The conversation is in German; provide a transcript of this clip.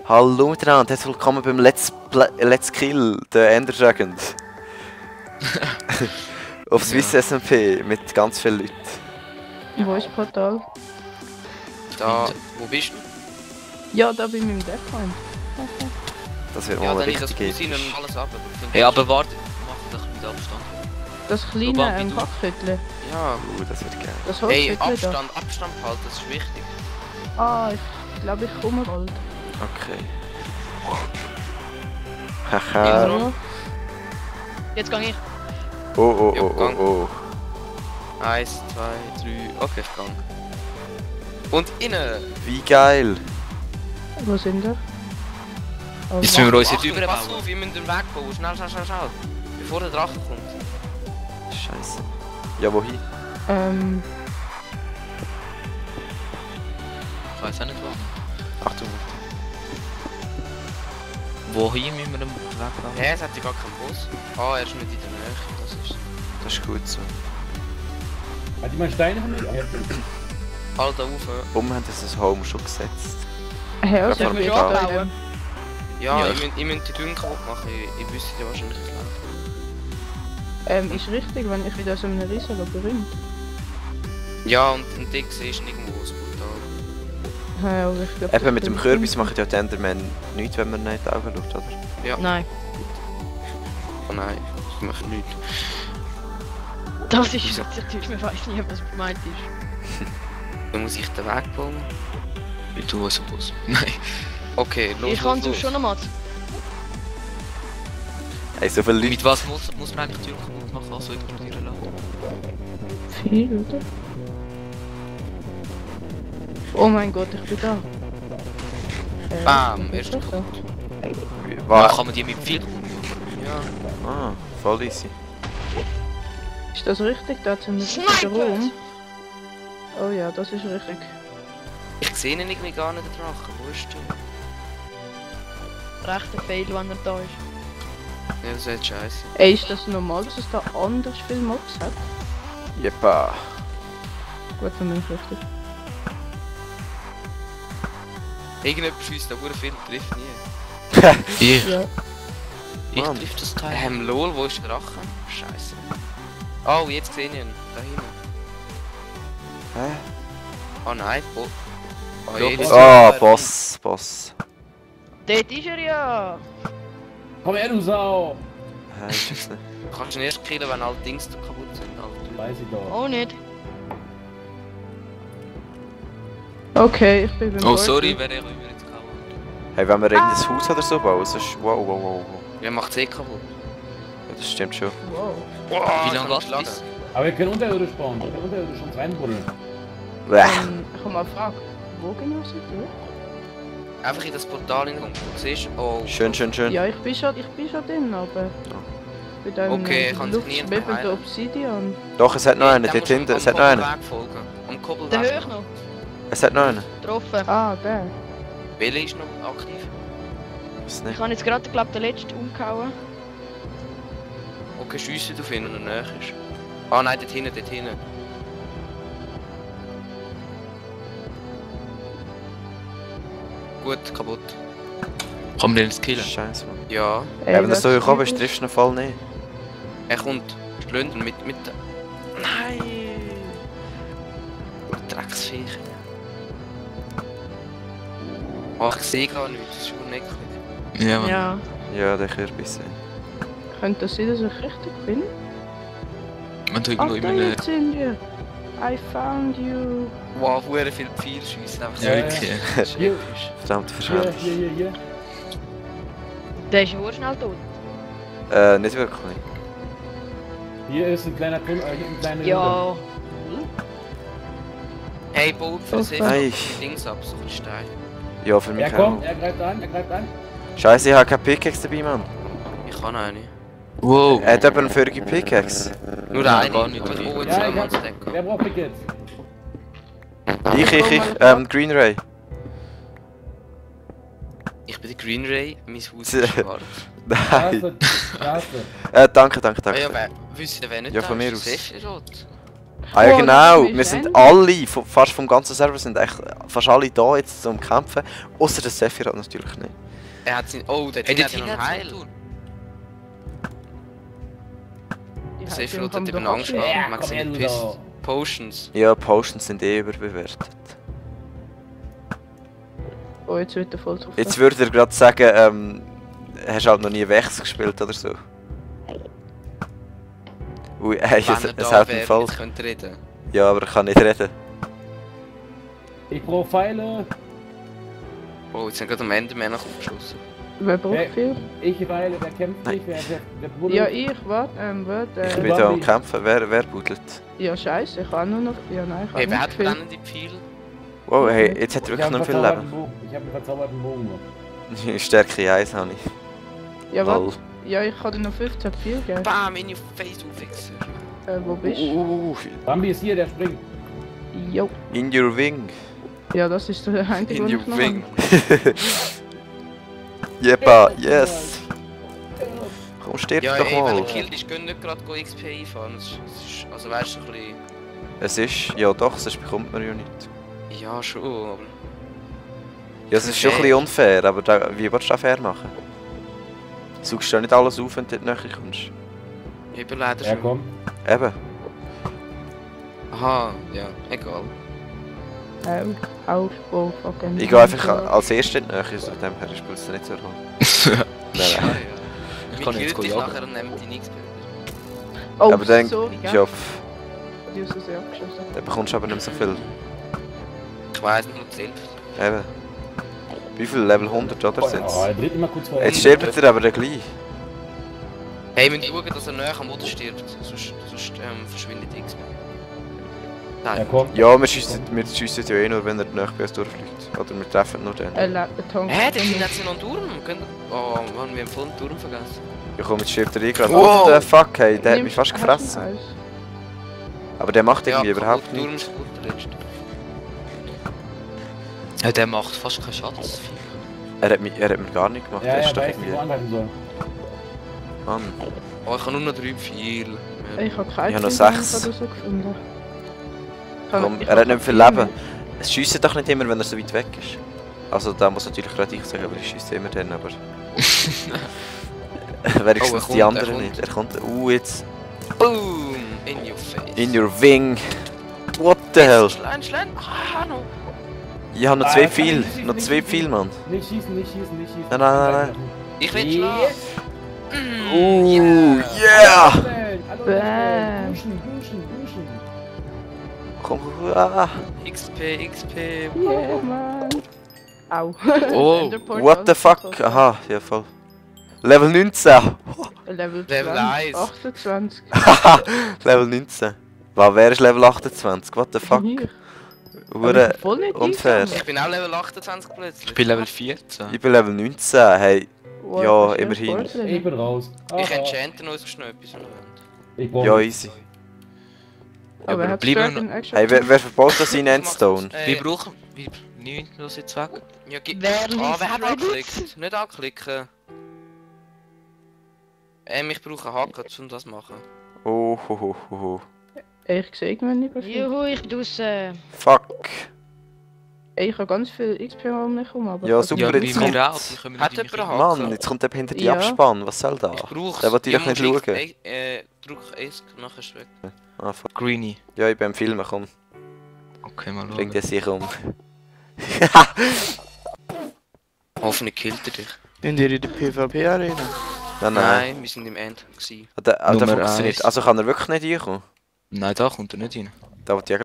Hallo miteinander, herzlich willkommen beim Let's Kill, der Ender Dragon. Auf Swiss SMP mit ganz vielen Leuten. Wo ist Portal? Da, wo bist du? Ja, da bin ich mit dem Deckpoint. Das wird Ja, mal dann ist richtig das Cousin und alles ab. Hey, aber warte, mach doch mit Abstand. Das kleine Backhüttle. Ja, das wird geil. Das hey, Holzhütle da. Abstand halten, das ist wichtig. Ah, ich glaube, ich komme bald. Okay. Haha. Ja. Jetzt gang ich. Oh. 1, 2, 3, okay, ich gang. Und innen! Wie geil. Wo sind wir? Oh, Jetzt müssen wir uns jetzt Achtung, pass überbauen. auf, wir müssen den Weg bauen. Schnell. Bevor der Drache kommt. Scheiße. Ja, wohin? Ich weiß auch nicht wo. Achtung. Wohin müssen wir den Weg bauen? Hä, es hat ja gar keinen Bus. Ah, er ist nicht in der Nähe, Das ist gut so. Hat jemand Steine von mir? Halt da rauf. Warum haben das ein Home schon gesetzt? Hey, also Ja, ich bin wir da. anbauen? Ja, Ja, ich müsst die Türen kaputt machen. Ich wüsste ja wahrscheinlich nicht. Ist richtig, wenn ich wieder so einen riesen Labyrinth. Ja, und die siehst du irgendwo das Portal. Ja, aber ich glaub, Eben das mit dem bin Kürbis machen ja die Endermen nichts, wenn man nicht in die Augen schaut, oder? Ja. Nein. Oh nein, ich mache nichts. Das ist natürlich, man weiß nicht, was gemeint ist. Dann muss ich den Weg bauen. Mit du aus dem Bus. Nein. Okay, los. Ich kann es schon noch mal. Hey, so viele Leute. Mit was muss man eigentlich die Türen kaputt machen, also explodieren lassen? viel, oder? Oh mein Gott, ich bin da. Bam, ich bin erster da. kaputt. Ja, kann man die mit viel Ja. Ah, voll easy. Ist das richtig? Da zum Sniper! Raum? Oh ja, das ist richtig. Ich sehe ihn irgendwie gar nicht, den Drachen. Wo ist der? Rechter Fail, wenn er da ist. Ja, das ist jetzt scheiße. Ey, ist das normal, dass es da anders viele Mobs hat? Jeppa. Gut, dann bin ich richtig. Irgendjemand schießt da sehr viel und trifft nie. Ich. Ja. Ich Mann. triff das Teil. Lol, wo ist der Drache? Scheiße. Oh, jetzt sehe ich ihn. Da hinten. Hä? Oh nein, oh. Oh, Ja, jetzt Ah, Boss. Dort ist er ja! Komm her, du Sau! Hä, ist das nicht? Du kannst ihn erst killen, wenn alle Dings da kaputt sind. Alter. Weiß ich doch. Auch nicht. Okay, ich bin beim Oh, Portal. sorry, wer ich über jetzt kann. Hey, wenn wir irgendein Haus oder so bauen, sonst... Wow. Wer macht es kaputt? Ja, das stimmt schon. Wow. Wow, Wie lange war's bis? Aber wir können unterirdisch bauen. Wir können unterirdisch uns reinbuddeln. Bäh. Ich habe mal gefragt, wo genau seid ihr? Einfach in das Portal hineinkommen. Du siehst, oh. Schön. Ja, ich bin schon drin, aber... Bei deinem Okay, kann sich niemand luftschwebenden heilen. Obsidian. Doch, es hat noch einen, dort hinten. Es hat noch einen. Am folgen. Am Koppelweg. Der Höch noch. Es hat noch einen. Getroffen. Ah, der. Welcher ist noch aktiv? Weiß Ich nicht. habe jetzt gerade, glaube den letzten umgehauen. Okay, schiessen auf ihn, wenn er näher ist. Ah nein, dort hinten. Gut, kaputt. Kann man den jetzt killen? Scheiße, Mann. Ja, Ja, wenn du so was gekommen bist, ist- triffst du ihn voll nicht. er kommt. Schlöndern mit der... Nein! Drecksviecher. Oh, ich sehe gar nichts, das ist schon necklig. Ja, Mann. Ja. Ja, der Kürbis. Könnte das sein, dass ich richtig bin? Man tut Ach, irgendwo da in einem... jetzt sind wir. I found you. Wow, hure viel Pfeil schiessen, einfach so. Ja, wirklich. Hier, Verdammt hier, verschämt. hier. Der ist ja schnell tot. Nicht wirklich. Hier ist ein kleiner Tunnel, hier ein kleiner Ja. Hey, baut für sich Hey. links ab, so ein Stein. Ja, für mich Er kommt, auch. er greift an. Scheiße, ich habe keine Pickaxe dabei, Mann. Ich kann eine. Wow. Er hat aber eine völlige Pickaxe. Nur Ja, eine, gar nicht. aber ich baue jetzt Ja, ich einmal hab, das Deck. wer braucht Pickets? Green Ray. Ich bin der Green Ray, mein Haus ist schwarz. Nein. Da hast du. Danke. Ah ja, wer, wisst ihr, wer nicht Ja, da von ist? mir aus. Sephiroth. Ah ja Oh, genau, das ist wir sind Ende. alle, fast vom ganzen Server sind echt fast alle da jetzt zum Kämpfen. Außer der Sephiroth natürlich nicht. Er hat sein. Oh, der Hey, Ding der hat ja Team noch hat Heil. es tun. Die Sephiroth Heilung hat kann eben man Angst doch gehabt. Ja, Maxim komm her, Piss. du. Potions. Ja, Potions sind eh überbewertet. Oh, jetzt wird er voll drauf. Jetzt würde er gerade sagen, hast du halt noch nie Wechsel gespielt oder so. Ui, hey, Wenn es er da hat einen wäre, Fall. jetzt könnte reden. Ja, aber ich kann nicht reden. Ich brauche Pfeile. Oh, jetzt sind gerade am Ende mehr noch aufgeschossen. Wer braucht Hey. viel? Ich weile, wer kämpft Nein. nicht, wer buddelt. Ja, ich, warte, Ich warte. bin da am Kämpfen. Wer buddelt? Ja, scheiße, ich kann nur noch. Ja, nein, ich kann Hey, wer nicht hat viel. dann die Pfeile? Wow, hey, jetzt hat er Ich wirklich hab noch einen viel verzauberten Leben. Bogen. Ich habe einen verzauberten Bogen noch. Stärke 1 habe ich. Ja, Lol. warte. Ja, ich kann dir noch 15 viel geben. Bam, in your face, du Wichser. Wo bist du? Bambi ist hier, der springt. Jo. In your wing. Ja, das ist der einzige, In den your ich noch wing. habe. Jepa, yes. Komm, stirb Ja, doch ey, wenn mal. er killt ist, gönn nicht gerade XP einfahren. Also weißt du, ein bisschen... Es ist, ja doch, sonst bekommt man ja nicht. Ja, schon, aber... Ja, es ist schon ein bisschen unfair, aber da, wie willst du das fair machen? Suchst du ja nicht alles auf, wenn du dort näher kommst. Eben leider Ja, schon. komm. Eben. Aha, ja, egal. Oh, fucking. Ich gehe einfach als Erster in die Nähe, also von dem her spielt es nicht so Rolle. Nein, nein. Ich Mir kann jetzt killt dich jagen. nachher und nimmt die XP. Oh, Aber dann, sorry, gell? ja, Die ist sehr abgeschossen. dann bekommst du aber nicht mehr so viel. Ich weiss nicht, nur selbst. Eben. Wie viel? Level 100 oder sind Oh, er dreht immer kurz vor. Jetzt stirbt er aber dann gleich. Hey, wir müssen schauen, dass er näher am Boden stirbt, sonst verschwindet die XP. Ja, Nein. komm. Ja, wir schiessen ja eh nur, wenn er näher bei uns durchfliegt. Oder wir treffen nur den. Er lebt den Tank. Hä, der hat sie noch einen Turm? Oh Mann, wir haben voll einen Turm vergessen. Ja komm, jetzt stirbt er eh gerade. Wow. What the fuck, hey, der hat mich Nimmst- fast hast du gefressen. Eis? Aber der macht irgendwie kaputt, überhaupt Turm nichts. ist gut, der letzte. Ja, der macht fast keinen Schaden. Er hat mir gar nicht gemacht. Ja, Der ja, ist doch weiß nicht, irgendwie... wo anhalten soll. Mann. Oh, ich habe nur noch 3 Pfeile. Ich habe keine Ich habe noch Ziele 6. oder so gefunden. Komm, Ich er hat nicht viel keine Leben. Es schiesst doch nicht immer, wenn er so weit weg ist. Also da muss natürlich gerade ich sagen, aber ich schiesse immer dann, aber... Wenigstens Oh, er die kommt, anderen er nicht. Er kommt... jetzt... Boom! In your face. In your wing! What the hell? Schlein! Ah, no! Ich habe noch Ah, 2 kann viel. nicht schießen, Noch nicht 2 schießen. viel, Mann. Nicht schießen, nicht schießen, nicht schießen. Nein, nein, nein, Ich will Yes. schlafen! Yeah! Bäm. Duschen, duschen, duschen. Komm, ah. XP. Yeah, Mann. Au. Oh, Enderportal. What the fuck? Aha, ja voll. Level 19! Level Level 20, 1. 28. Haha, Level 19. Was, wer ist Level 28? What the fuck? Ich. Hure Voll nicht unfair. eingegangen. Ich bin auch Level 28 plötzlich. ich bin Level 14. Ich bin Level 19, hey. Wow, Ja, das ist immerhin. Portal. Ich bin raus. Ich Aha. enchante noch schnell etwas, wenn ihr wollt. Ich brauche Ja, nichts. easy. Aber aber hat bleiben Dragon Action? Hey, wer verbaut das in Endstone? Wir brauchen... Wir nehmen das jetzt weg. Ja, Wer wer hat liest angeklickt? Nicht anklicken. Ich brauche einen Haken, um das zu machen. Oh, ho, ho, ho, ho. Ich sehe irgendwann nicht mehr viel. Juhu, ich bin draussen. Fuck. Ich habe ganz viel XP rumgekommen, aber... Ja, ich super, Ja, habe wie jetzt nicht- wir auch. Die kommen Hat nicht in jemand mich einen rein. Haken? Mann, jetzt kommt eben hinter die Ja. Abspann. Was soll da? Ich brauche Der will dich doch nicht schauen. Drück S, nachher ist weg. Ah, fuck. Greenie. Ja, ich bin am Filmen, komm. Okay, mal Bring schauen. den sich um. Hoffentlich killt er dich. Sind ihr in der PvP-Arena? Nein, nein. Nein, wir sind im End. Gewesen. Der Nummer funktioniert. 1. Also kann er wirklich nicht reinkommen? Nein, da kommt er nicht rein. Da will ich